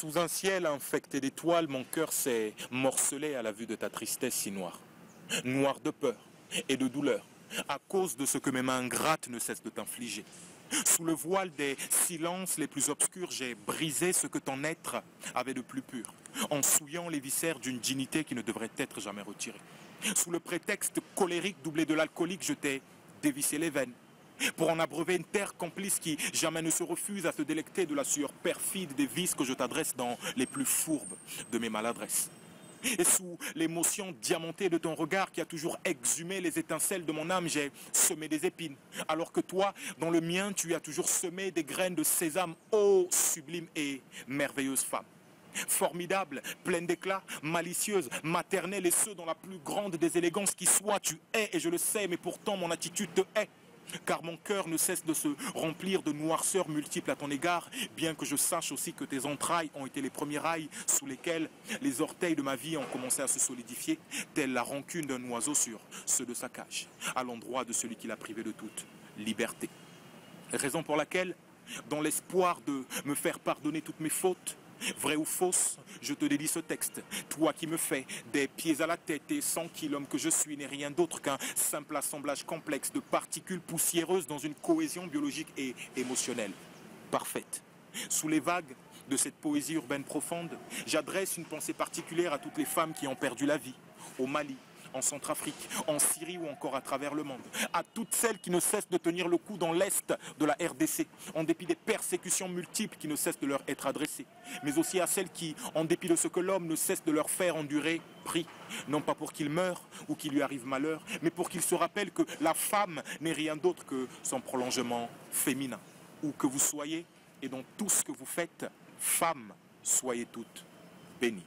Sous un ciel infecté d'étoiles, mon cœur s'est morcelé à la vue de ta tristesse si noire. Noire de peur et de douleur, à cause de ce que mes mains ingrates ne cessent de t'infliger. Sous le voile des silences les plus obscurs, j'ai brisé ce que ton être avait de plus pur, en souillant les viscères d'une dignité qui ne devrait être jamais retirée. Sous le prétexte colérique doublé de l'alcoolique, je t'ai dévissé les veines, pour en abreuver une terre complice qui jamais ne se refuse à se délecter de la sueur perfide des vices que je t'adresse dans les plus fourbes de mes maladresses. Et sous l'émotion diamantée de ton regard qui a toujours exhumé les étincelles de mon âme, j'ai semé des épines. Alors que toi, dans le mien, tu as toujours semé des graines de sésame, ô sublime et merveilleuse femme. Formidable, pleine d'éclat, malicieuse, maternelle et ce dans la plus grande des élégances qui soit, tu es et je le sais, mais pourtant mon attitude te hait. Car mon cœur ne cesse de se remplir de noirceurs multiples à ton égard, bien que je sache aussi que tes entrailles ont été les premiers rails sous lesquels les orteils de ma vie ont commencé à se solidifier, telle la rancune d'un oiseau sur ceux de sa cage, à l'endroit de celui qui l'a privé de toute liberté. Raison pour laquelle, dans l'espoir de me faire pardonner toutes mes fautes, vrai ou fausse, je te dédie ce texte. Toi qui me fais des pieds à la tête et sans qui l'homme que je suis n'est rien d'autre qu'un simple assemblage complexe de particules poussiéreuses dans une cohésion biologique et émotionnelle parfaite. Sous les vagues de cette poésie urbaine profonde, j'adresse une pensée particulière à toutes les femmes qui ont perdu la vie, au Mali, en Centrafrique, en Syrie ou encore à travers le monde. À toutes celles qui ne cessent de tenir le coup dans l'Est de la RDC, en dépit des persécutions multiples qui ne cessent de leur être adressées. Mais aussi à celles qui, en dépit de ce que l'homme ne cesse de leur faire endurer, prient. Non pas pour qu'ils meurent ou qu'il lui arrive malheur, mais pour qu'ils se rappellent que la femme n'est rien d'autre que son prolongement féminin. Où que vous soyez et dans tout ce que vous faites, femmes, soyez toutes bénies.